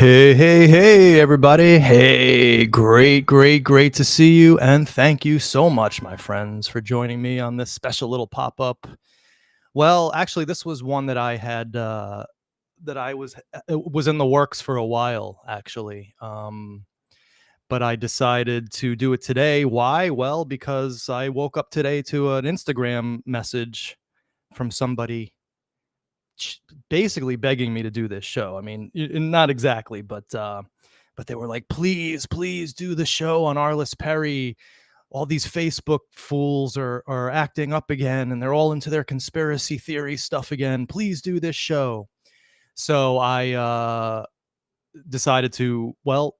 Hey, everybody. Hey, great to see you. And thank you so much, my friends, for joining me on this special little pop up. Well, actually, this was one that I had, that I was, it was in the works for a while, actually. But I decided to do it today. Why? Well, because I woke up today to an Instagram message from somebody basically begging me to do this show. I mean, not exactly, but they were like, please do the show on Arlis Perry. All these Facebook fools are acting up again, and they're all into their conspiracy theory stuff again. Please do this show. So I decided to, well,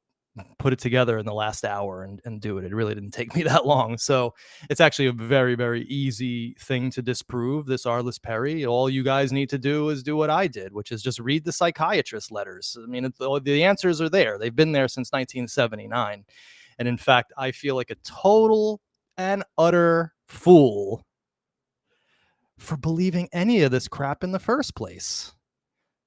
put it together in the last hour and do it. It really didn't take me that long. So it's actually a very easy thing to disprove this Arlis Perry. All you guys need to do is do what I did, which is just read the psychiatrist letters. I mean, the answers are there. They've been there since 1979. And in fact, I feel like a total and utter fool for believing any of this crap in the first place.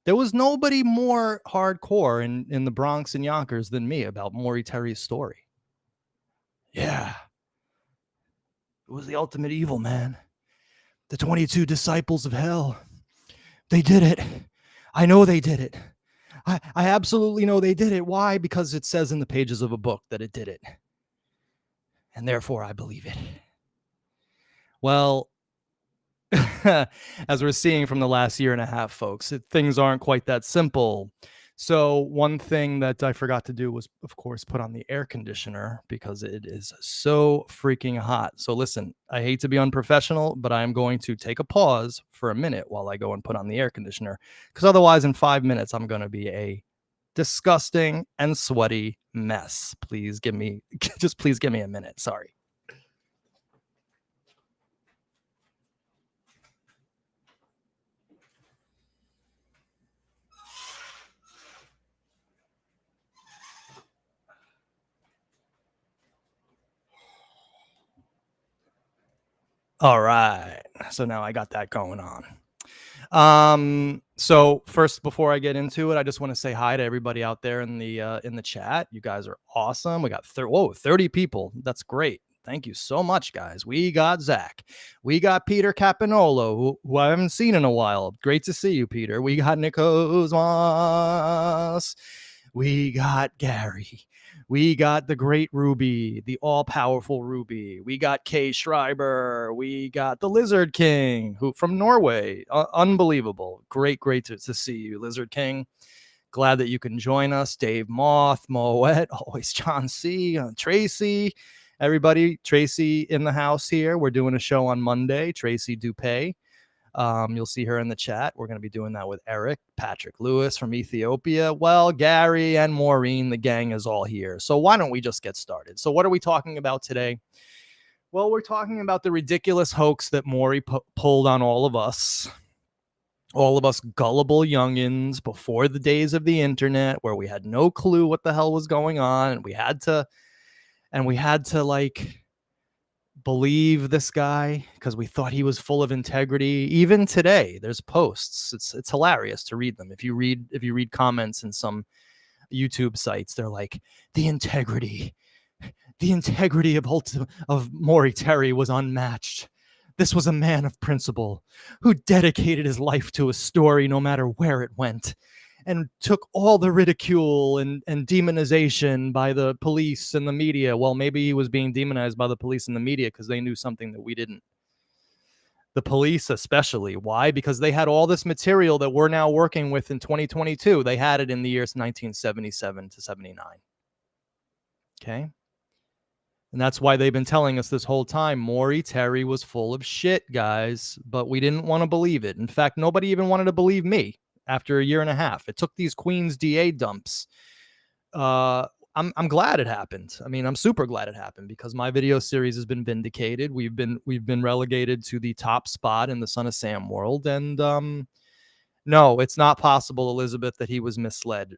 There was nobody more hardcore in the Bronx and Yonkers than me about Maury Terry's story. Yeah. It was the ultimate evil, man. The 22 disciples of hell. They did it. I know they did it. I absolutely know they did it. Why? Because it says in the pages of a book that it did it. And therefore I believe it. Well, as we're seeing from the last year and a half, folks, things aren't quite that simple. So one thing that I forgot to do was, of course, put on the air conditioner because it is so freaking hot. So listen, I hate to be unprofessional, but I'm going to take a pause for a minute while I go and put on the air conditioner, because otherwise in 5 minutes, I'm going to be a disgusting and sweaty mess. Please give me a minute. Sorry. All right. So now I got that going on. So first, before I get into it, I just want to say hi to everybody out there in the chat. You guys are awesome. We got 30 people. That's great. Thank you so much, guys. We got Zach. We got Peter Capanolo, who I haven't seen in a while. Great to see you, Peter. We got Nico's Moss. We got Gary. We got the great Ruby, the all-powerful Ruby. We got Kay Schreiber. We got the Lizard King, who from Norway. Unbelievable. Great to see you, Lizard King. Glad that you can join us. Dave Moth, Moet, always John C., Tracy, everybody. Tracy in the house here. We're doing a show on Monday. Tracy Dupay. You'll see her in the chat. We're going to be doing that with Eric, Patrick Lewis from Ethiopia. Well, Gary and Maureen, the gang is all here. So why don't we just get started? So what are we talking about today? Well, we're talking about the ridiculous hoax that Maury pulled on all of us gullible youngins before the days of the internet, where we had no clue what the hell was going on. And we had to like believe this guy because we thought he was full of integrity. Even today, there's posts. It's hilarious to read them. If you read comments in some YouTube sites, they're like, the integrity of Maury Terry was unmatched. This was a man of principle who dedicated his life to a story no matter where it went, and took all the ridicule and demonization by the police and the media. Well, maybe he was being demonized by the police and the media because they knew something that we didn't. The police especially. Why? Because they had all this material that we're now working with in 2022. They had it in the years 1977 to 79. Okay? And that's why they've been telling us this whole time, Maury Terry was full of shit, guys. But we didn't want to believe it. In fact, nobody even wanted to believe me. After a year and a half, it took these Queens DA dumps. I'm glad it happened. I mean, I'm super glad it happened because my video series has been vindicated. We've been relegated to the top spot in the Son of Sam world. And no, it's not possible, Elizabeth, that he was misled.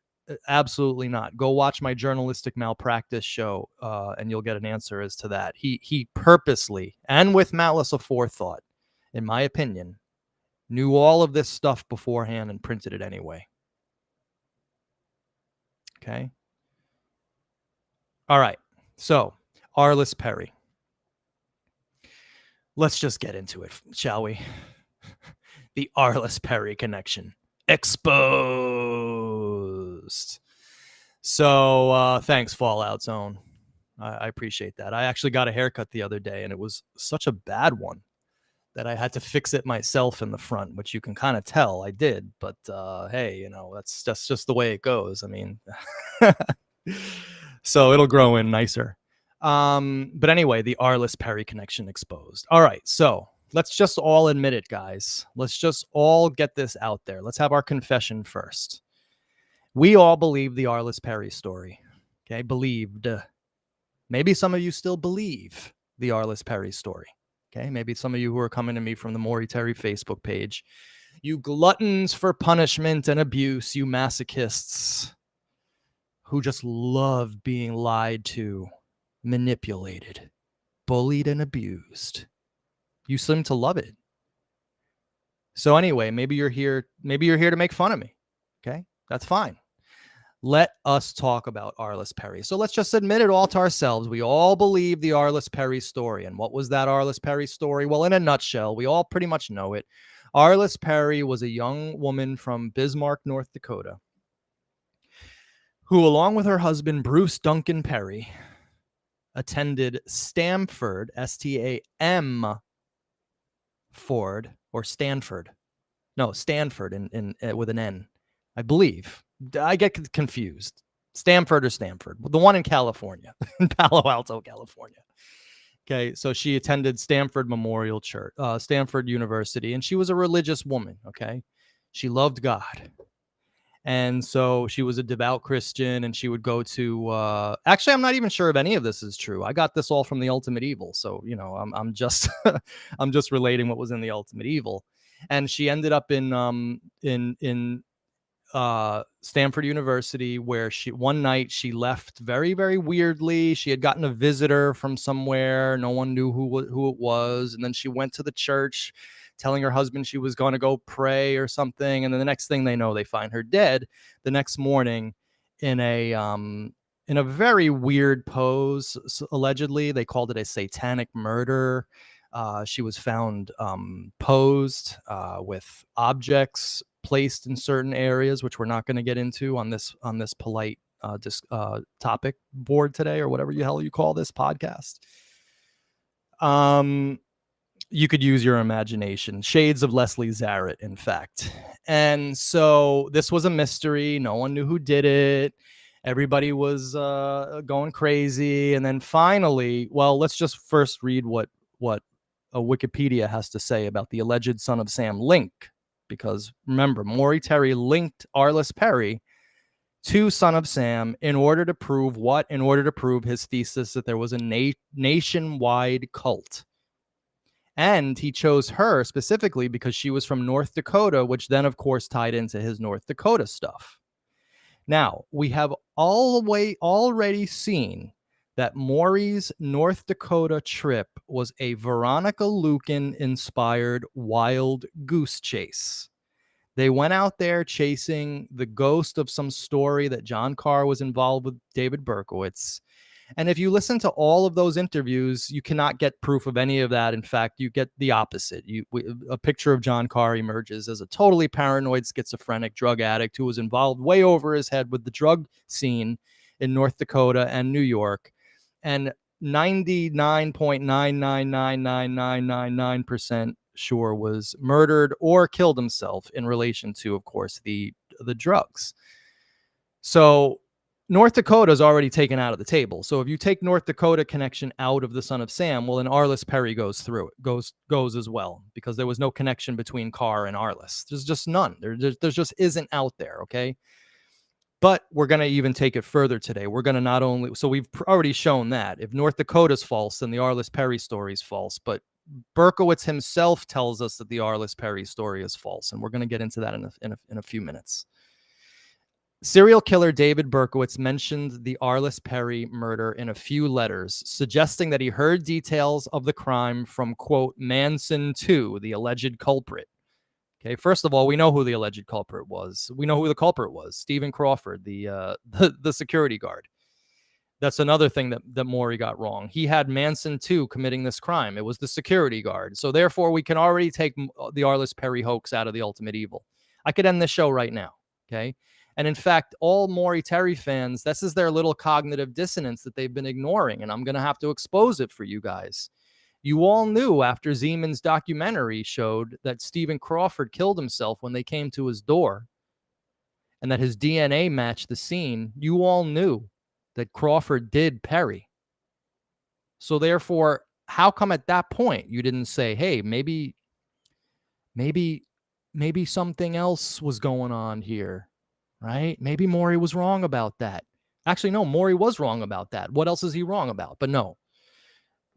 Absolutely not. Go watch my journalistic malpractice show, and you'll get an answer as to that. He purposely and with malice aforethought, in my opinion, knew all of this stuff beforehand and printed it anyway. Okay. All right. So, Arlis Perry. Let's just get into it, shall we? The Arlis Perry connection exposed. So, thanks, Fallout Zone. I appreciate that. I actually got a haircut the other day, and it was such a bad one that I had to fix it myself in the front, which you can kind of tell I did. But hey, that's just the way it goes. I mean, so it'll grow in nicer. But anyway, the Arlis Perry connection exposed. All right, so let's just all admit it, guys. Let's just all get this out there. Let's have our confession first. We all believe the Arlis Perry story. Okay, believed. Maybe some of you still believe the Arlis Perry story. Okay, maybe some of you who are coming to me from the Maury Terry Facebook page, you gluttons for punishment and abuse, you masochists who just love being lied to, manipulated, bullied, and abused. You seem to love it. So anyway, maybe you're here to make fun of me. Okay, that's fine. Let us talk about Arlis Perry. So let's just admit it all to ourselves. We all believe the Arlis Perry story. And what was that Arlis Perry story? Well, in a nutshell, we all pretty much know it. Arlis Perry was a young woman from Bismarck, North Dakota, who, along with her husband, Bruce Duncan Perry, attended Stamford, S-T-A-M Ford, or Stanford. No, Stanford in with an N, I believe. I get confused. Stanford or Stanford, the one in California, in Palo Alto, California. Okay, so she attended Stanford Memorial Church, Stanford University, and she was a religious woman. Okay, she loved God, and so she was a devout Christian, and she would go to. Actually, I'm not even sure if any of this is true. I got this all from the Ultimate Evil, so I'm just I'm just relating what was in the Ultimate Evil, and she ended up in Stanford University, where one night she left very, very weirdly. She had gotten a visitor from somewhere. No one knew who it was. And then she went to the church telling her husband she was going to go pray or something. And then the next thing they know, they find her dead the next morning in a very weird pose. Allegedly, they called it a satanic murder. She was found posed with objects placed in certain areas, which we're not going to get into on this polite topic board today, or whatever the hell you call this podcast. You could use your imagination. Shades of Leslie Zarrett, in fact. And so this was a mystery. No one knew who did it. Everybody was going crazy. And then finally, well, let's just first read what Wikipedia has to say about the alleged Son of Sam link. Because remember, Maury Terry linked Arlis Perry to Son of Sam in order to prove what? In order to prove his thesis that there was a nationwide cult. And he chose her specifically because she was from North Dakota, which then, of course, tied into his North Dakota stuff. Now, we have already seen that Maury's North Dakota trip was a Veronica Lucan-inspired wild goose chase. They went out there chasing the ghost of some story that John Carr was involved with David Berkowitz. And if you listen to all of those interviews, you cannot get proof of any of that. In fact, you get the opposite. A picture of John Carr emerges as a totally paranoid, schizophrenic drug addict who was involved way over his head with the drug scene in North Dakota and New York. And 99.9999999% sure was murdered or killed himself in relation to, of course, the drugs. So North Dakota is already taken out of the table. So if you take North Dakota connection out of the Son of Sam, well, then Arlis Perry goes through it, goes as well, because there was no connection between Carr and Arlis. There's just none. There just isn't out there, okay? But we're going to even take it further today. We're going to not only, so we've already shown that if North Dakota's false, then the Arlis Perry story is false. But Berkowitz himself tells us that the Arlis Perry story is false, and we're going to get into that in a few minutes. Serial killer David Berkowitz mentioned the Arlis Perry murder in a few letters, suggesting that he heard details of the crime from, quote, Manson 2, the alleged culprit. Okay, first of all, we know who the alleged culprit was. We know who the culprit was: Stephen Crawford, the security guard. That's another thing that Maury got wrong. He had Manson too committing this crime. It was the security guard. So therefore, we can already take the Arlis Perry hoax out of the Ultimate Evil. I could end this show right now. Okay. And in fact, all Maury Terry fans, this is their little cognitive dissonance that they've been ignoring. And I'm going to have to expose it for you guys. You all knew after Zeman's documentary showed that Stephen Crawford killed himself when they came to his door and that his DNA matched the scene. You all knew that Crawford did Perry. So therefore, how come at that point you didn't say, hey, maybe something else was going on here, right? Maybe Maury was wrong about that. Actually, no, Maury was wrong about that. What else is he wrong about? But no,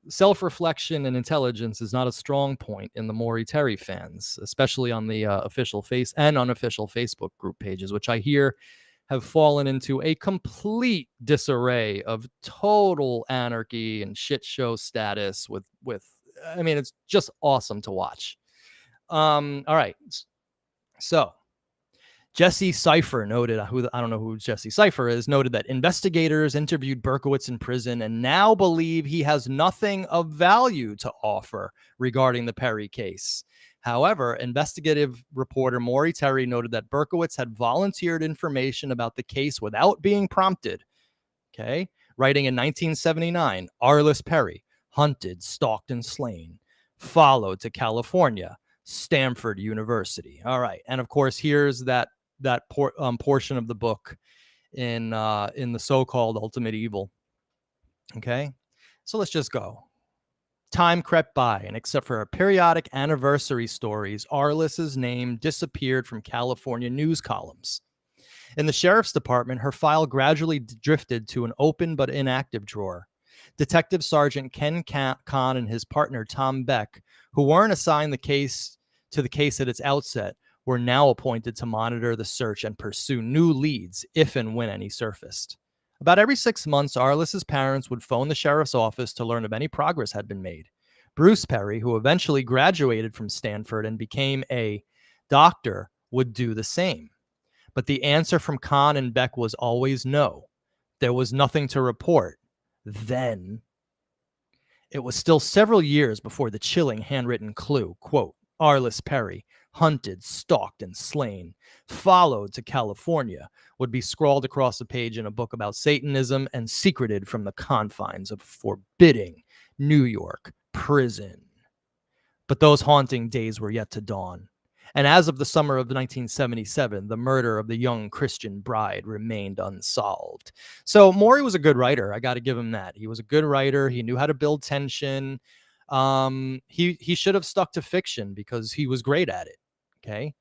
self-reflection and intelligence is not a strong point in the Maury Terry fans, especially on the official face and unofficial Facebook group pages, which I hear have fallen into a complete disarray of total anarchy and shit show status with I mean, it's just awesome to watch. All right. So Jesse Cipher noted, I don't know who Jesse Cipher is, noted that investigators interviewed Berkowitz in prison and now believe he has nothing of value to offer regarding the Perry case. However, investigative reporter Maury Terry noted that Berkowitz had volunteered information about the case without being prompted. Okay. Writing in 1979, Arlis Perry, hunted, stalked, and slain, followed to California, Stanford University. All right. And of course, here's that portion of the book in the so-called Ultimate Evil. Okay. So let's just go. Time crept by, and except for periodic anniversary stories, Arlis's name disappeared from California news columns. In the sheriff's department, her file gradually drifted to an open but inactive drawer. Detective Sergeant Ken Kahn and his partner Tom Beck, who weren't assigned the case at its outset, were now appointed to monitor the search and pursue new leads if and when any surfaced. About every 6 months, Arlis's parents would phone the sheriff's office to learn if any progress had been made. Bruce Perry, who eventually graduated from Stanford and became a doctor, would do the same. But the answer from Kahn and Beck was always no. There was nothing to report. Then it was still several years before the chilling handwritten clue, quote, Arlis Perry, hunted, stalked, and slain, followed to California, would be scrawled across a page in a book about Satanism and secreted from the confines of forbidding New York prison. But those haunting days were yet to dawn. And as of the summer of 1977, the murder of the young Christian bride remained unsolved. So Maury was a good writer. I got to give him that. He was a good writer. He knew how to build tension. He should have stuck to fiction because he was great at it. Okay.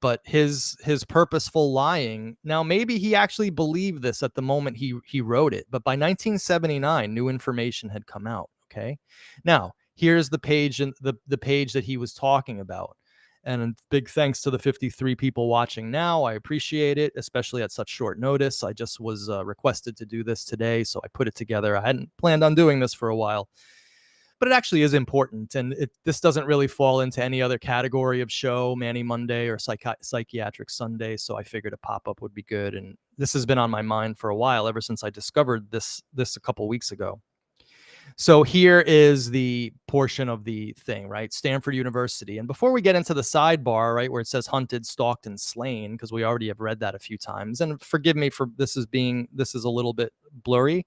But his purposeful lying. Now, maybe he actually believed this at the moment he wrote it, but by 1979, new information had come out. Okay. Now, here's the page and the page that he was talking about. And big thanks to the 53 people watching now. I appreciate it, especially at such short notice. I just was requested to do this today, so I put it together. I hadn't planned on doing this for a while, but it actually is important. And this doesn't really fall into any other category of show, Manny Monday or Psychiatric Sunday. So I figured a pop-up would be good. And this has been on my mind for a while, ever since I discovered this a couple weeks ago. So here is the portion of the thing, right? Stanford University. And before we get into the sidebar, right, where it says hunted, stalked, and slain, because we already have read that a few times. And forgive me for this is a little bit blurry,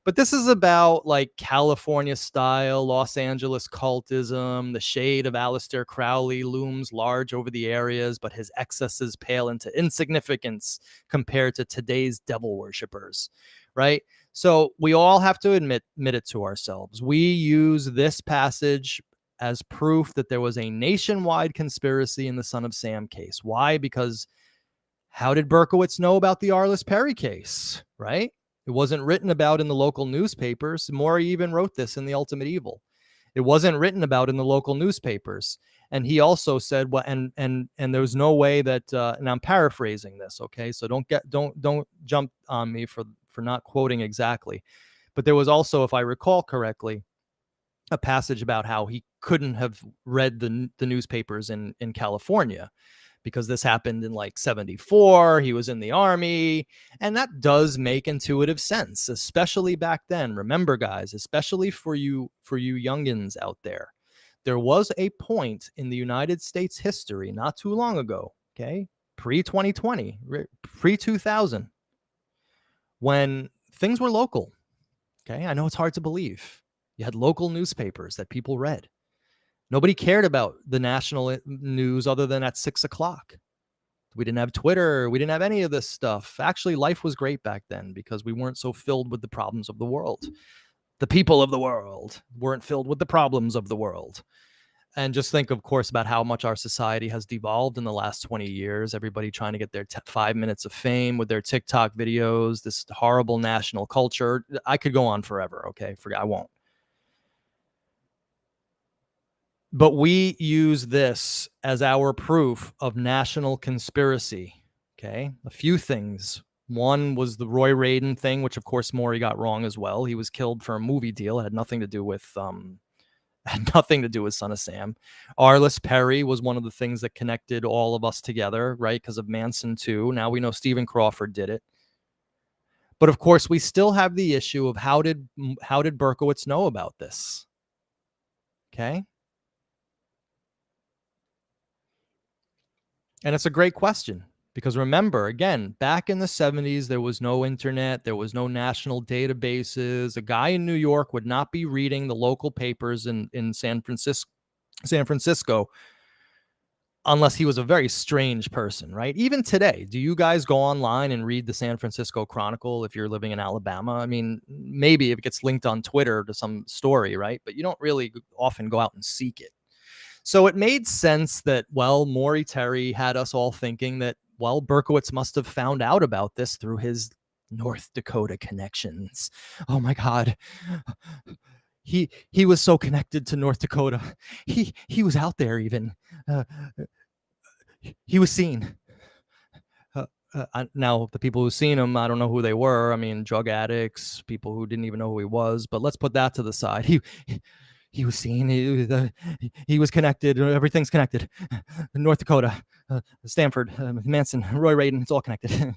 but this is about like California style, Los Angeles cultism. The shade of Aleister Crowley looms large over the areas, but his excesses pale into insignificance compared to today's devil worshippers, right? So we all have to admit it to ourselves. We use this passage as proof that there was a nationwide conspiracy in the Son of Sam case. Why? Because how did Berkowitz know about the Arlis Perry case, right? It wasn't written about in the local newspapers. Maury even wrote this in The Ultimate Evil. It wasn't written about in the local newspapers. And he also said, well, and there was no way that, and I'm paraphrasing this, okay? So don't jump on me for not quoting exactly. But there was also, if I recall correctly, a passage about how he couldn't have read the newspapers in California because this happened in like 74. He was in the army. And that does make intuitive sense, especially back then. Remember, guys, especially for you youngins out there, there was a point in the United States history not too long ago, okay, pre-2020, pre-2000, when things were local. Okay, I know it's hard to believe. You had local newspapers that people read. Nobody cared about the national news other than at 6 o'clock. We didn't have Twitter. We didn't have any of this stuff. Actually, life was great back then because we weren't so filled with the problems of the world. The people of the world weren't filled with the problems of the world. And just think, of course, about how much our society has devolved in the last 20 years. Everybody trying to get their 5 minutes of fame with their TikTok videos, this horrible national culture. I could go on forever. Okay, I won't. But we use this as our proof of national conspiracy. Okay, a few things. One was the Roy Raden thing, which of course Maury got wrong as well. He was killed for a movie deal. It had nothing to do with had nothing to do with Son of Sam. Arlis Perry was one of the things that connected all of us together, right? Because of Manson too. Now we know Stephen Crawford did it. But of course, we still have the issue of how did Berkowitz know about this? Okay. And it's a great question because remember, again, back in the 70s, there was no internet. There was no national databases. A guy in New York would not be reading the local papers in San Francisco unless he was a very strange person, right? Even today, do you guys go online and read the San Francisco Chronicle if you're living in Alabama? I mean, maybe if it gets linked on Twitter to some story, right? But you don't really often go out and seek it. So it made sense that, well, Maury Terry had us all thinking that, well, Berkowitz must have found out about this through his North Dakota connections. Oh my God. He was so connected to North Dakota. He was out there even. He was seen. Now, the people who seen him, I don't know who they were. I mean, drug addicts, people who didn't even know who he was. But let's put that to the side. He was seen. He was connected. Everything's connected. North Dakota, Stanford, Manson, Roy Raden. It's all connected.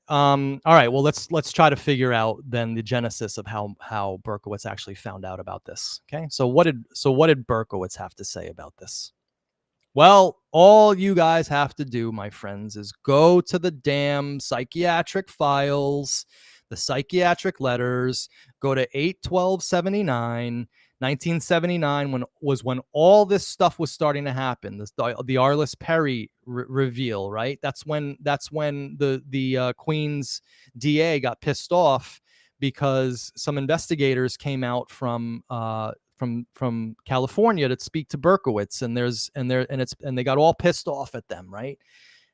All right. Well, let's try to figure out then the genesis of how Berkowitz actually found out about this. Okay. So what did Berkowitz have to say about this? Well, all you guys have to do, my friends, is go to the damn psychiatric files, the psychiatric letters, go to 8/12/79, 1979, when all this stuff was starting to happen. The Arlis Perry reveal, right? That's when the Queens DA got pissed off because some investigators came out from California to speak to Berkowitz, and they got all pissed off at them, right?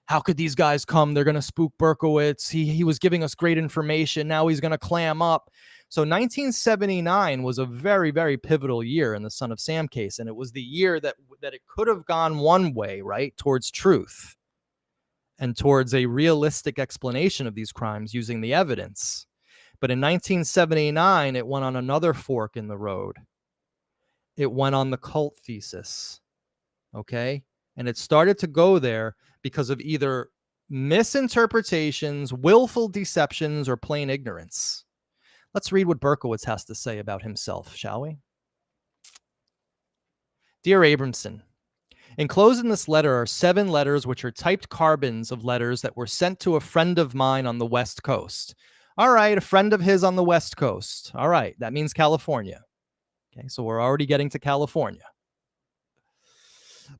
How could these guys come? They're going to spook Berkowitz. He was giving us great information. Now he's going to clam up. So 1979 was a very, very pivotal year in the Son of Sam case, and it was the year that it could have gone one way, right, towards truth and towards a realistic explanation of these crimes using the evidence. But in 1979, it went on another fork in the road. It went on the cult thesis, okay? And it started to go there because of either misinterpretations, willful deceptions, or plain ignorance. Let's read what Berkowitz has to say about himself, shall we? Dear Abramson, enclosed in this letter are 7 letters which are typed carbons of letters that were sent to a friend of mine on the West Coast. All right, a friend of his on the West Coast. All right, that means California. Okay, so we're already getting to California.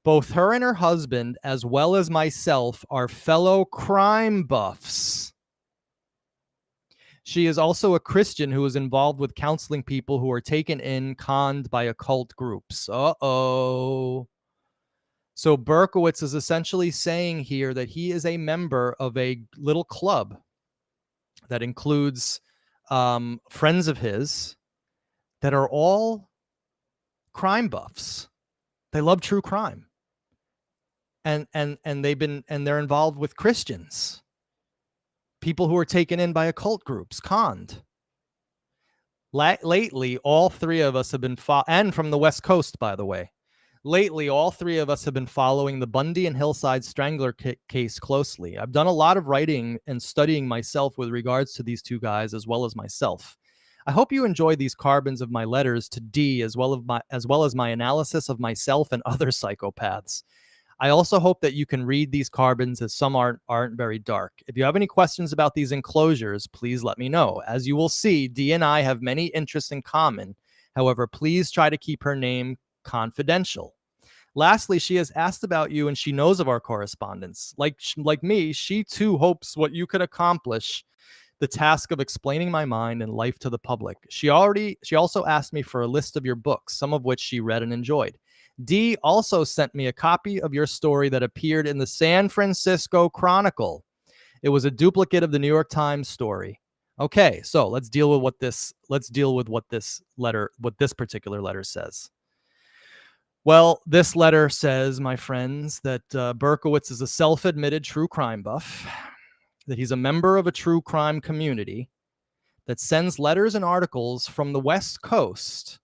Both her and her husband, as well as myself, are fellow crime buffs. She is also a Christian who is involved with counseling people who are taken in, conned by occult groups. Uh-oh. So Berkowitz is essentially saying here that he is a member of a little club that includes friends of his that are all crime buffs. They love true crime. And they're involved with Christians, people who are taken in by occult groups, conned. Lately, all three of us have been and from the West Coast, by the way. Lately, all three of us have been following the Bundy and Hillside Strangler case closely. I've done a lot of writing and studying myself with regards to these two guys, as well as myself. I hope you enjoy these carbons of my letters to D, as well as my analysis of myself and other psychopaths. I also hope that you can read these carbons, as some aren't very dark. If you have any questions about these enclosures, please let me know. As you will see, Dee and I have many interests in common. However, please try to keep her name confidential. Lastly, she has asked about you and she knows of our correspondence. Like me, she too hopes what you could accomplish the task of explaining my mind and life to the public. She also asked me for a list of your books, some of which she read and enjoyed. Dee also sent me a copy of your story that appeared in the San Francisco Chronicle. It was a duplicate of the New York Times story. Okay, so let's deal with what this particular letter says. Well, this letter says, my friends, that Berkowitz is a self-admitted true crime buff, that he's a member of a true crime community that sends letters and articles from the West Coast,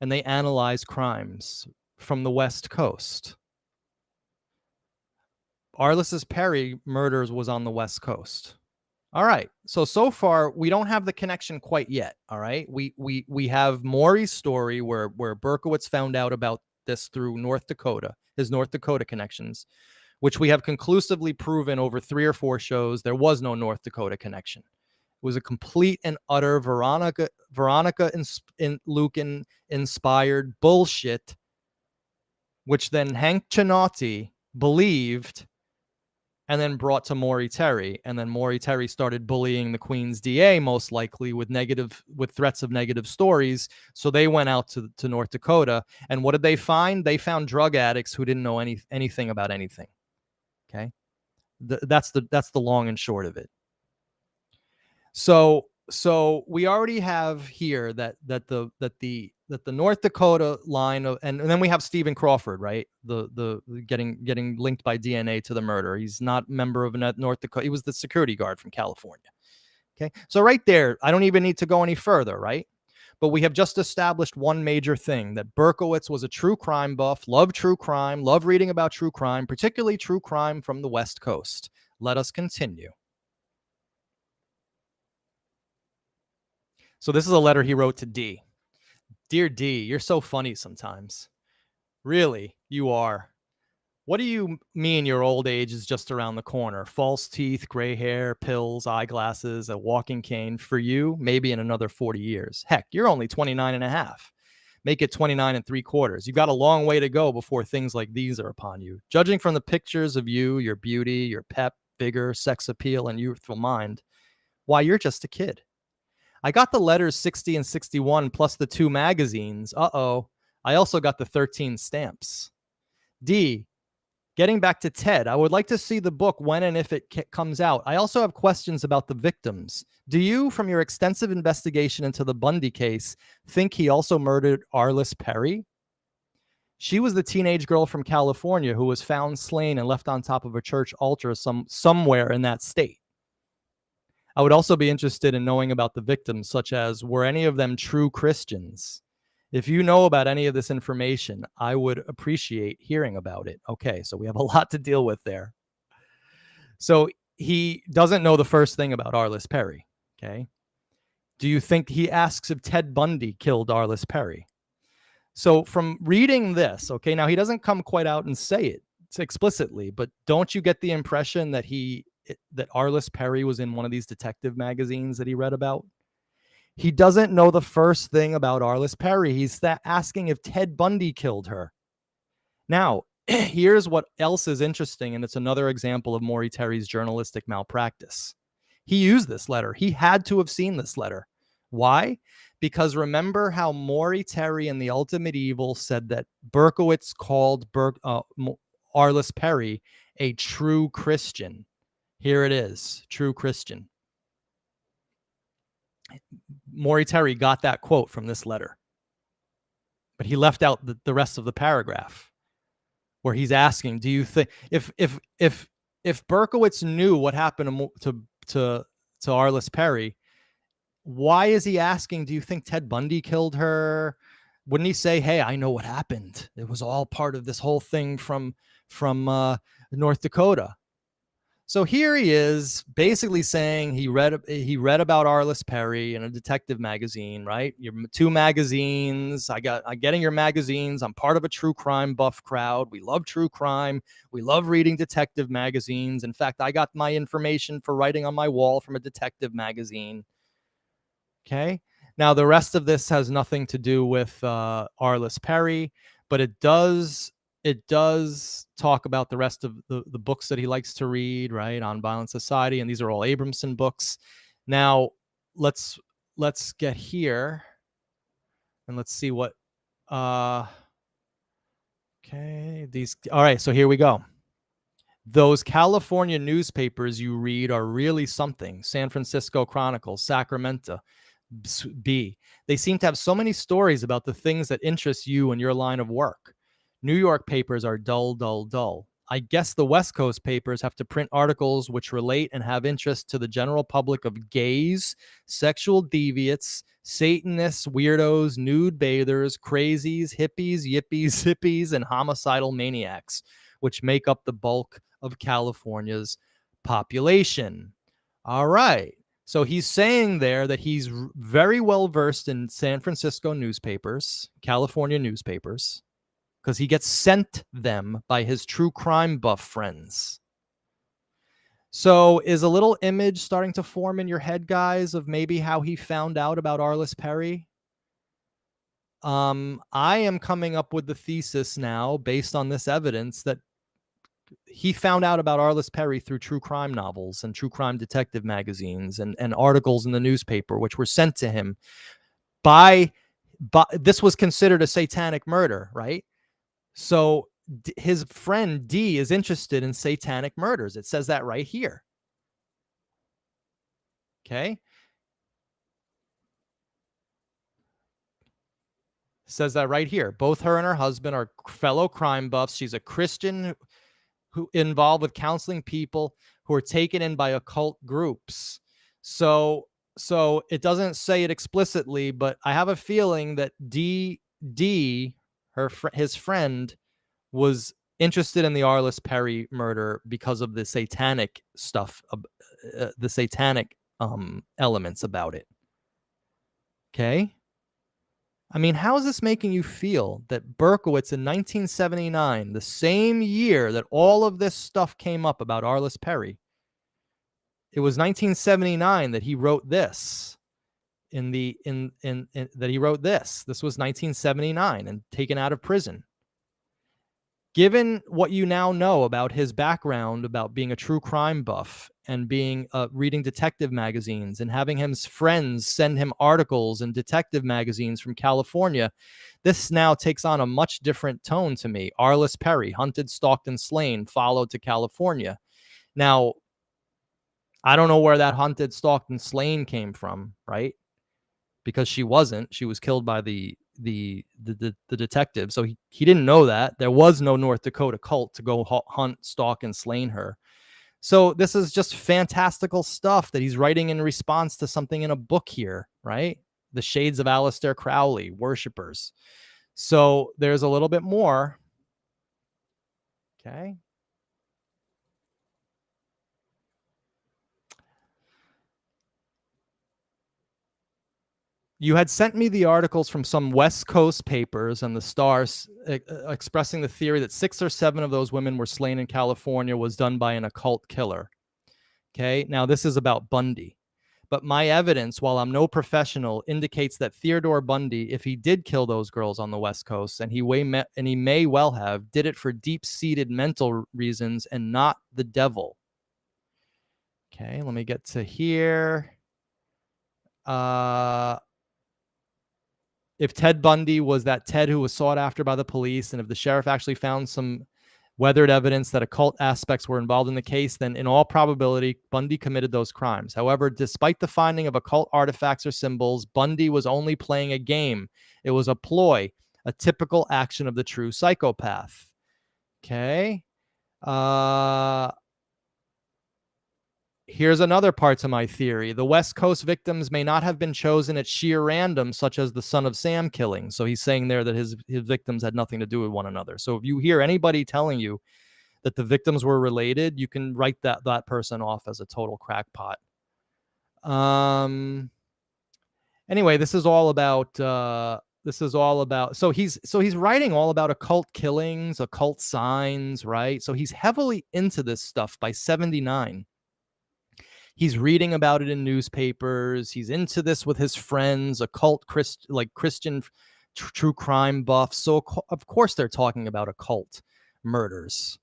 and they analyze crimes from the West Coast. Arlis Perry murders was on the West Coast. All right. So far we don't have the connection quite yet. All right. We have Maury's story where Berkowitz found out about this through North Dakota, his North Dakota connections, which we have conclusively proven over 3 or 4 shows. There was no North Dakota connection. It was a complete and utter Veronica Lucan inspired bullshit, which then Hank Chinotti believed and then brought to Maury Terry. And then Maury Terry started bullying the Queen's DA, most likely with threats of negative stories. So they went out to North Dakota. And what did they find? They found drug addicts who didn't know anything about anything. Okay. That's the long and short of it. So we already have here that the North Dakota line of, and then we have Stephen Crawford, right? The getting linked by DNA to the murder. He's not a member of North Dakota. He was the security guard from California. Okay. So right there, I don't even need to go any further, right? But we have just established one major thing, that Berkowitz was a true crime buff, loved true crime, loved reading about true crime, particularly true crime from the West Coast. Let us continue. So this is a letter he wrote to D. Dear D, you're so funny sometimes. Really, you are. What do you mean your old age is just around the corner? False teeth, gray hair, pills, eyeglasses, a walking cane. For you, maybe in another 40 years. Heck, you're only 29 and a half. Make it 29 and 3/4. You've got a long way to go before things like these are upon you. Judging from the pictures of you, your beauty, your pep, vigor, sex appeal, and youthful mind, why, you're just a kid. I got the letters 60 and 61 plus the 2 magazines. Uh-oh. I also got the 13 stamps. D, getting back to Ted, I would like to see the book when and if it comes out. I also have questions about the victims. Do you, from your extensive investigation into the Bundy case, think he also murdered Arlis Perry? She was the teenage girl from California who was found slain and left on top of a church altar somewhere in that state. I would also be interested in knowing about the victims, such as, were any of them true Christians? If you know about any of this information, I would appreciate hearing about it. Okay, so we have a lot to deal with there. So he doesn't know the first thing about Arlis Perry. Okay. Do you think, he asks if Ted Bundy killed Arlis Perry? So from reading this, okay, now he doesn't come quite out and say it explicitly, but don't you get the impression that that Arlis Perry was in one of these detective magazines that he read about? He doesn't know the first thing about Arlis Perry. He's asking if Ted Bundy killed her. Now, here's what else is interesting, and it's another example of Maury Terry's journalistic malpractice. He used this letter. He had to have seen this letter. Why? Because remember how Maury Terry in The Ultimate Evil said that Berkowitz called Arlis Perry a true Christian. Here it is, true Christian. Maury Terry got that quote from this letter, but he left out the rest of the paragraph where he's asking, do you think, if Berkowitz knew what happened to Arlis Perry, why is he asking, do you think Ted Bundy killed her? Wouldn't he say, hey, I know what happened. It was all part of this whole thing from North Dakota. So here he is basically saying he read about Arlis Perry in a detective magazine, right? Your two magazines. I'm getting your magazines. I'm part of a true crime buff crowd. We love true crime. We love reading detective magazines. In fact, I got my information for writing on my wall from a detective magazine. Okay. Now the rest of this has nothing to do with Arlis Perry, but it does talk about the rest of the books that he likes to read, right? On Violent Society, and these are all Abramson books. Now let's get here and let's see what okay, these all right, so here we go. Those California newspapers you read are really something. San Francisco Chronicle, Sacramento Bee. They seem to have so many stories about the things that interest you and your line of work. New York papers are dull, dull, dull. I guess the West Coast papers have to print articles which relate and have interest to the general public of gays, sexual deviates, Satanists, weirdos, nude bathers, crazies, hippies, yippies, hippies, and homicidal maniacs, which make up the bulk of California's population. All right. So he's saying there that he's very well versed in San Francisco newspapers, California newspapers, because he gets sent them by his true crime buff friends. So is a little image starting to form in your head, guys, of maybe how he found out about Arlis Perry? I am coming up with the thesis now based on this evidence that he found out about Arlis Perry through true crime novels and true crime detective magazines and articles in the newspaper, which were sent to him by this was considered a satanic murder, right? So his friend D is interested in satanic murders. It says that right here. Okay. Says that right here. Both her and her husband are fellow crime buffs. She's a Christian who involved with counseling people who are taken in by occult groups. So it doesn't say it explicitly, but I have a feeling that D his friend was interested in the Arlis Perry murder because of the satanic stuff, the satanic elements about it. Okay. I mean, how is this making you feel that Berkowitz in 1979, the same year that all of this stuff came up about Arlis Perry, it was 1979 that he wrote this that he wrote this. This was 1979 and taken out of prison. Given what you now know about his background, about being a true crime buff and being reading detective magazines and having his friends send him articles and detective magazines from California, this now takes on a much different tone to me. Arlis Perry, hunted, stalked, and slain, followed to California. Now, I don't know where that hunted, stalked, and slain came from, right? Because she wasn't. She was killed by the detective. So he didn't know that. There was no North Dakota cult to go hunt, stalk, and slain her. So this is just fantastical stuff that he's writing in response to something in a book here, right? The Shades of Aleister Crowley, Worshippers. So there's a little bit more. Okay. You had sent me the articles from some West Coast papers and the Stars expressing the theory that 6 or 7 of those women were slain in California was done by an occult killer. Okay, now this is about Bundy. But my evidence, while I'm no professional, indicates that Theodore Bundy, if he did kill those girls on the West Coast, and he may well have, did it for deep-seated mental reasons and not the devil. Okay, let me get to here. If Ted Bundy was that Ted who was sought after by the police, and if the sheriff actually found some weathered evidence that occult aspects were involved in the case, then in all probability, Bundy committed those crimes. However, despite the finding of occult artifacts or symbols, Bundy was only playing a game. It was a ploy, a typical action of the true psychopath. Okay. Here's another part to my theory. The West Coast victims may not have been chosen at sheer random, such as the Son of Sam killing. So he's saying there that his victims had nothing to do with one another. So if you hear anybody telling you that the victims were related, you can write that person off as a total crackpot. Anyway, this is all about so he's writing all about occult killings, occult signs, right? So he's heavily into this stuff by 79. He's reading about it in newspapers. He's into this with his friends, occult Christian true crime buffs. So of course they're talking about occult murders.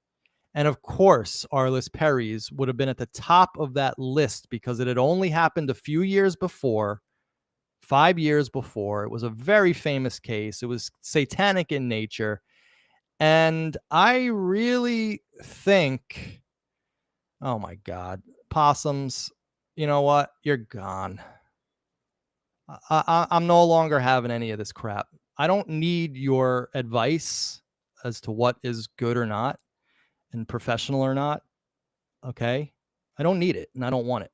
And of course, Arlis Perry's would have been at the top of that list because it had only happened a few years before, 5 years before. It was a very famous case. It was satanic in nature. And I really think, oh my God, possums, you know what? You're gone. I'm no longer having any of this crap. I don't need your advice as to what is good or not and professional or not. Okay? I don't need it and I don't want it.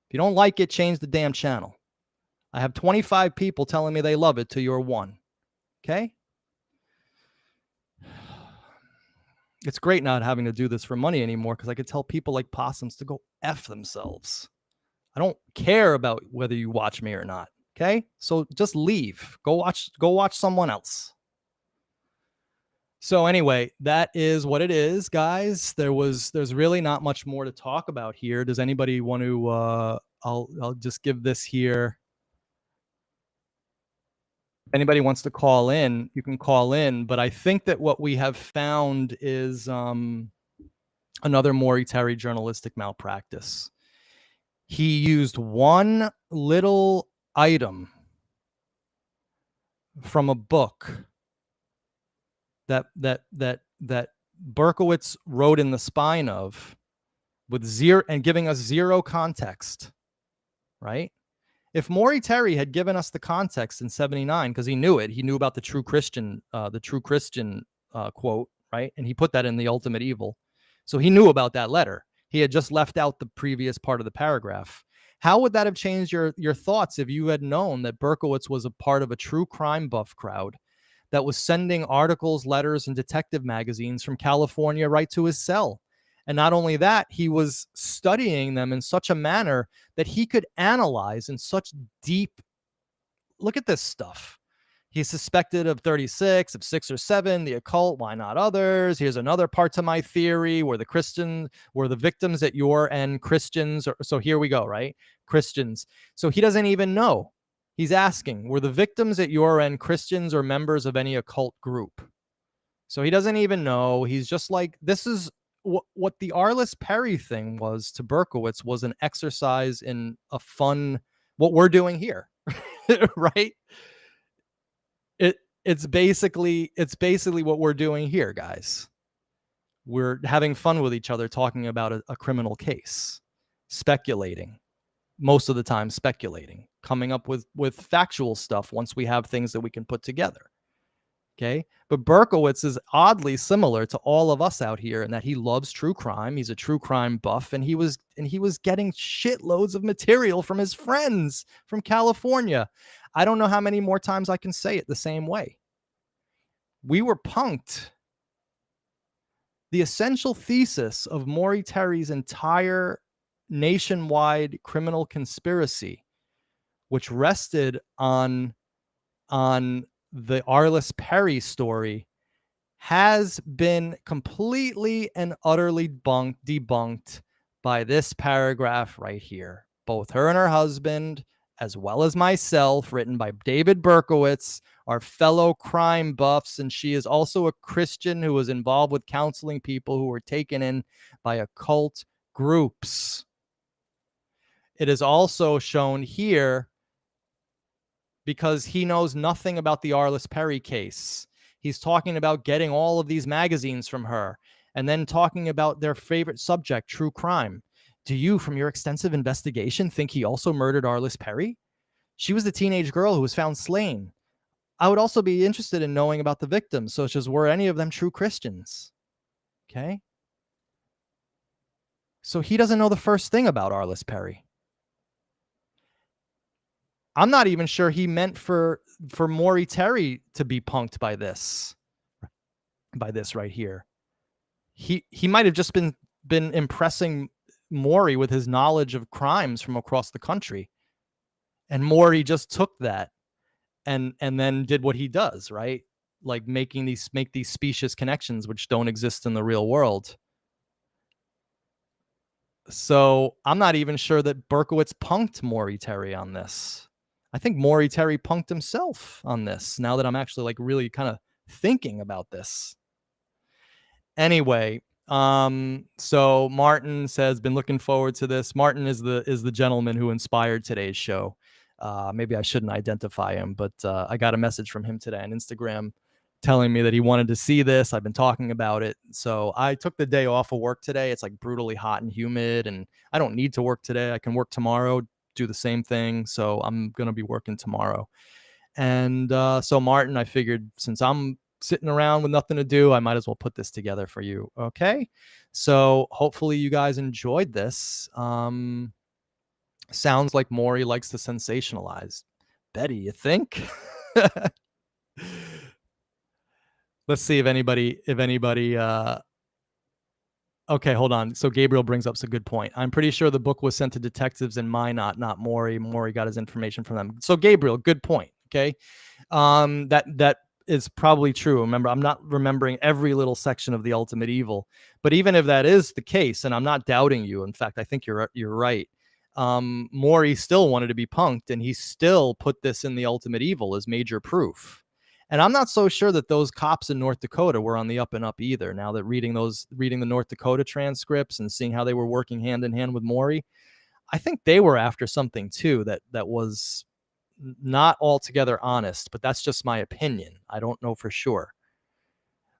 If you don't like it, change the damn channel. I have 25 people telling me they love it to your one. Okay? It's great not having to do this for money anymore because I could tell people like possums to go F themselves. I don't care about whether you watch me or not. Okay? So just leave. Go watch someone else. So anyway, that is what it is, guys. There's really not much more to talk about here. Does anybody want to I'll just give this here. If anybody wants to call in, you can call in, but I think that what we have found is another Maury Terry journalistic malpractice. He used one little item from a book that Berkowitz wrote in the spine of with zero and giving us zero context, right? If Maury Terry had given us the context in 79, because he knew it, he knew about the true Christian quote, right? And he put that in The Ultimate Evil. So he knew about that letter. He had just left out the previous part of the paragraph. How would that have changed your thoughts if you had known that Berkowitz was a part of a true crime buff crowd that was sending articles, letters, and detective magazines from California right to his cell? And not only that, he was studying them in such a manner that he could analyze in such deep, look at this stuff. He's suspected of 36, of 6 or 7, the occult, why not others? Here's another part to my theory where the victims at your end Christians. So here we go, right? Christians. So he doesn't even know. He's asking, were the victims at your end Christians or members of any occult group? So he doesn't even know. He's just like, this is what the Arlis Perry thing was to Berkowitz was an exercise in a fun, what we're doing here, right? It's basically what we're doing here, guys. We're having fun with each other, talking about a criminal case, speculating, most of the time speculating, coming up with factual stuff once we have things that we can put together. Okay. But Berkowitz is oddly similar to all of us out here in that he loves true crime. He's a true crime buff, and he was getting shitloads of material from his friends from California. I don't know how many more times I can say it the same way. We were punked. The essential thesis of Maury Terry's entire nationwide criminal conspiracy, which rested on the Arlis Perry story, has been completely and utterly debunked by this paragraph right here. Both her and her husband, as well as myself, written by David Berkowitz, are fellow crime buffs, and she is also a Christian who was involved with counseling people who were taken in by occult groups. It is also shown here because he knows nothing about the Arlis Perry case. He's talking about getting all of these magazines from her and then talking about their favorite subject, true crime. Do you, from your extensive investigation, think he also murdered Arlis Perry? She was the teenage girl who was found slain. I would also be interested in knowing about the victims, such as were any of them true Christians? Okay. So he doesn't know the first thing about Arlis Perry. I'm not even sure he meant for Maury Terry to be punked by this right here. He might have just been impressing Maury with his knowledge of crimes from across the country, and Maury just took that and then did what he does, right? Like make these specious connections which don't exist in the real world. So I'm not even sure that Berkowitz punked Maury Terry on this. I think Maury Terry punked himself on this. Now that I'm actually like really kind of thinking about this. Anyway, so Martin says, been looking forward to this. Martin is the gentleman who inspired today's show. Maybe I shouldn't identify him, but I got a message from him today on Instagram telling me that he wanted to see this. I've been talking about it. So I took the day off of work today. It's like brutally hot and humid, and I don't need to work today. I can work tomorrow, do the same thing. So I'm going to be working tomorrow. And so, Martin, I figured since I'm sitting around with nothing to do, I might as well put this together for you. Okay. So hopefully you guys enjoyed this. Sounds like Maury likes to sensationalize. Betty, you think? Let's see if anybody okay, hold on. So Gabriel brings up a good point. I'm pretty sure the book was sent to detectives in Minot, not Maury. Maury got his information from them. So Gabriel, good point. Okay. That is probably true. Remember, I'm not remembering every little section of the Ultimate Evil, but even if that is the case, and I'm not doubting you, in fact, I think you're right. Maury still wanted to be punked, and he still put this in the Ultimate Evil as major proof. And I'm not so sure that those cops in North Dakota were on the up and up either. Now that reading the North Dakota transcripts and seeing how they were working hand in hand with Maury, I think they were after something too that was not altogether honest, but that's just my opinion. I don't know for sure.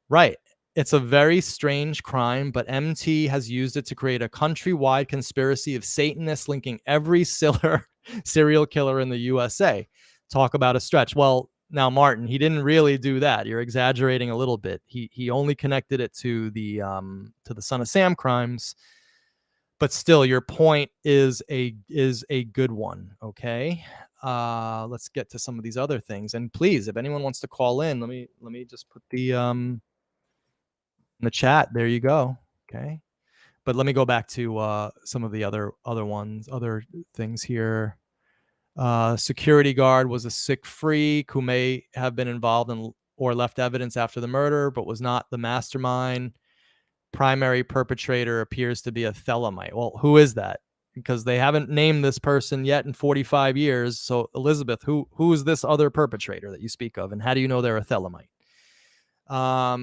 Right. It's a very strange crime, but MT has used it to create a countrywide conspiracy of Satanists linking every serial killer in the USA. Talk about a stretch. Well, now, Martin, he didn't really do that. You're exaggerating a little bit. He only connected it to the Son of Sam crimes, but still, your point is a good one. Okay, let's get to some of these other things. And please, if anyone wants to call in, let me just put the in the chat. There you go. Okay, but let me go back to some of the other things here. Security guard was a sick freak who may have been involved in or left evidence after the murder, but was not the mastermind. Primary perpetrator appears to be a Thelemite. Well, who is that? Because they haven't named this person yet in 45 years. So, Elizabeth, who is this other perpetrator that you speak of, and how do you know they're a Thelemite?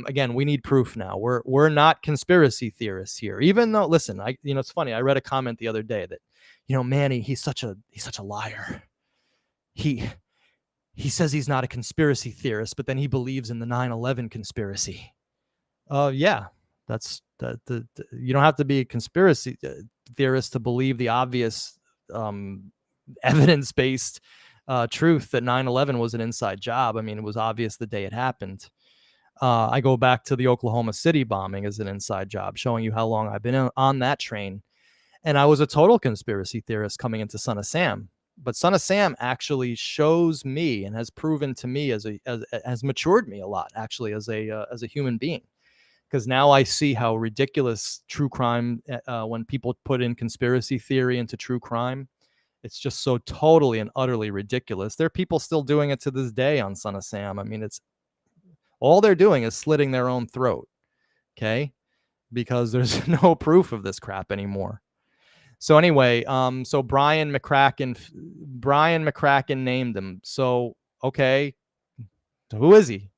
Again, we need proof now. We're not conspiracy theorists here. Even though, listen, it's funny. I read a comment the other day that, Manny, he's such a liar. He says he's not a conspiracy theorist, but then he believes in the 9/11 conspiracy. Yeah, that's you don't have to be a conspiracy theorist to believe the obvious evidence-based truth that 9/11 was an inside job. I mean, it was obvious the day it happened. I go back to the Oklahoma City bombing as an inside job, showing you how long I've been on that train. And I was a total conspiracy theorist coming into Son of Sam. But Son of Sam actually shows me and has proven to me has matured me a lot, actually, as a human being. Because now I see how ridiculous true crime, when people put in conspiracy theory into true crime, it's just so totally and utterly ridiculous. There are people still doing it to this day on Son of Sam. I mean, it's all they're doing is slitting their own throat. Okay. Because there's no proof of this crap anymore. So anyway, so Brian McCracken named him. So, okay. So who is he?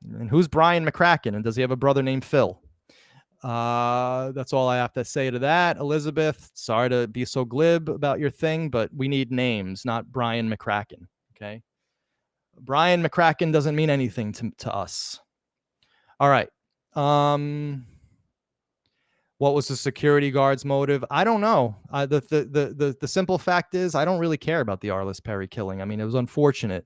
And who's Brian McCracken? And does he have a brother named Phil? That's all I have to say to that. Elizabeth, sorry to be so glib about your thing, but we need names, not Brian McCracken. Okay. Brian McCracken doesn't mean anything to us. All right. What was the security guard's motive? I don't know. The simple fact is I don't really care about the Arlis Perry killing. I mean, it was unfortunate.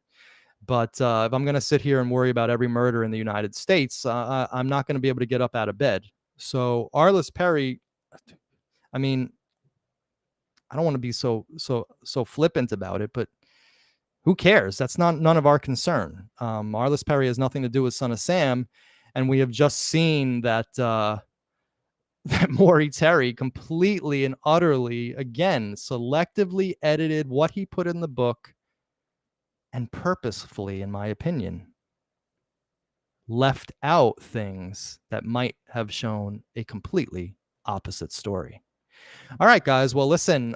But if I'm going to sit here and worry about every murder in the United States, I'm not going to be able to get up out of bed. So Arlis Perry, I mean, I don't want to be so flippant about it, but who cares? That's not none of our concern. Arlis Perry has nothing to do with Son of Sam, and we have just seen that that Maury Terry completely and utterly, again, selectively edited what he put in the book, and purposefully, in my opinion, left out things that might have shown a completely opposite story. All right, guys. Well, listen.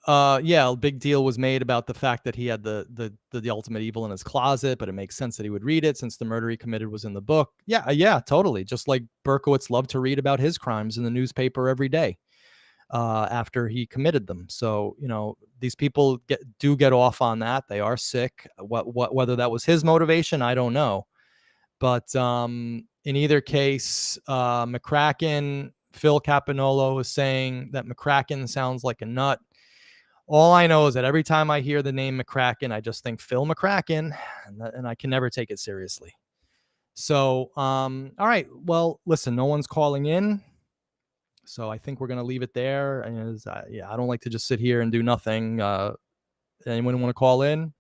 Yeah, a big deal was made about the fact that he had the ultimate evil in his closet, but it makes sense that he would read it since the murder he committed was in the book. Yeah, yeah, totally. Just like Berkowitz loved to read about his crimes in the newspaper every day after he committed them. So these people get off on that. They are sick. Whether that was his motivation, I don't know. But in either case, McCracken, Phil Caponolo is saying that McCracken sounds like a nut. All I know is that every time I hear the name McCracken, I just think Phil McCracken, and I can never take it seriously. So, all right. Well, listen, no one's calling in. So I think we're going to leave it there. And yeah, I don't like to just sit here and do nothing. Anyone want to call in?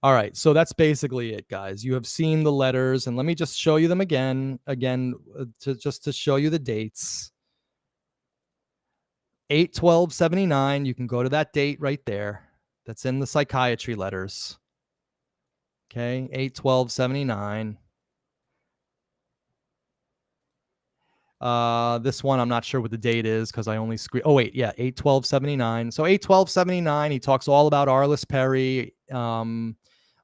All right. So that's basically it, guys. You have seen the letters, and let me just show you them again, to show you the dates. 8/12/79. You can go to that date right there. That's in the psychiatry letters. Okay, 8/12/79. This one I'm not sure what the date is because I only screen. Oh wait, yeah, 8/12/79. So 8/12/79. He talks all about Arlis Perry,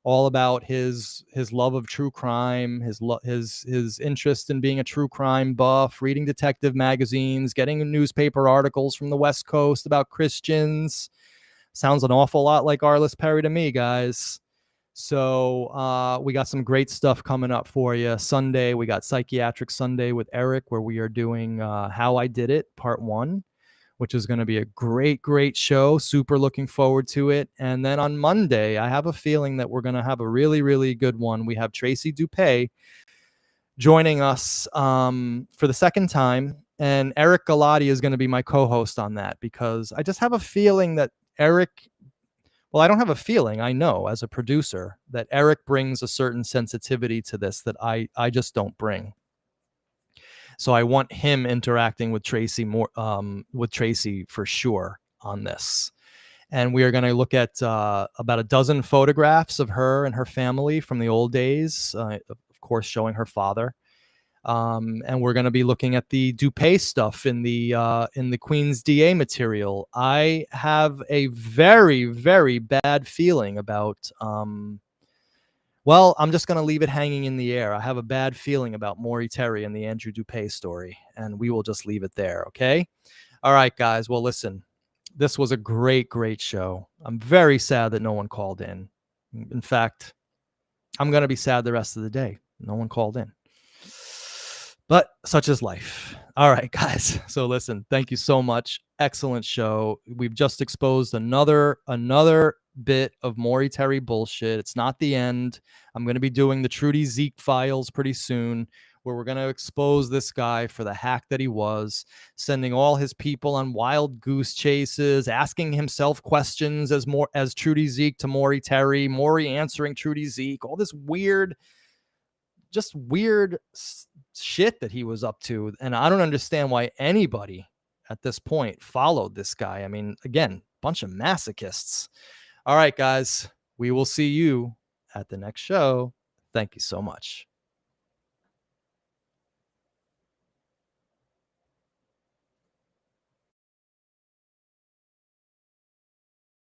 all about his love of true crime, his interest in being a true crime buff, reading detective magazines, getting newspaper articles from the West Coast about Christians. Sounds an awful lot like Arlis Perry to me, guys. So we got some great stuff coming up for you. Sunday, we got Psychiatric Sunday with Eric, where we are doing How I Did It, Part 1, which is going to be a great show. Super looking forward to it. And then on Monday, I have a feeling that we're going to have a really good one. We have Tracy Dupay joining us for the second time. And Eric Galati is going to be my co-host on that because I just have a feeling that Eric... Well, I don't have a feeling. I know as a producer that Eric brings a certain sensitivity to this that I just don't bring. So I want him interacting with Tracy more, with Tracy for sure on this. And we are going to look at about a dozen photographs of her and her family from the old days, of course, showing her father. And we're going to be looking at the Dupay stuff in the Queen's DA material. I have a very bad feeling about. Well, I'm just going to leave it hanging in the air. I have a bad feeling about Maury Terry and the Andrew Dupay story, and we will just leave it there. Okay. All right, guys. Well, listen, this was a great show. I'm very sad that no one called in. In fact, I'm going to be sad the rest of the day. No one called in. But such is life. All right, guys. So listen, thank you so much. Excellent show. We've just exposed another bit of Maury Terry bullshit. It's not the end. I'm going to be doing the Trudy Zeke files pretty soon, where we're going to expose this guy for the hack that he was, sending all his people on wild goose chases, asking himself questions as Trudy Zeke to Maury Terry, Maury answering Trudy Zeke, all this weird shit that he was up to. And I don't understand why anybody at this point followed this guy. I mean, again, bunch of masochists. All right, guys, we will see you at the next show. Thank you so much.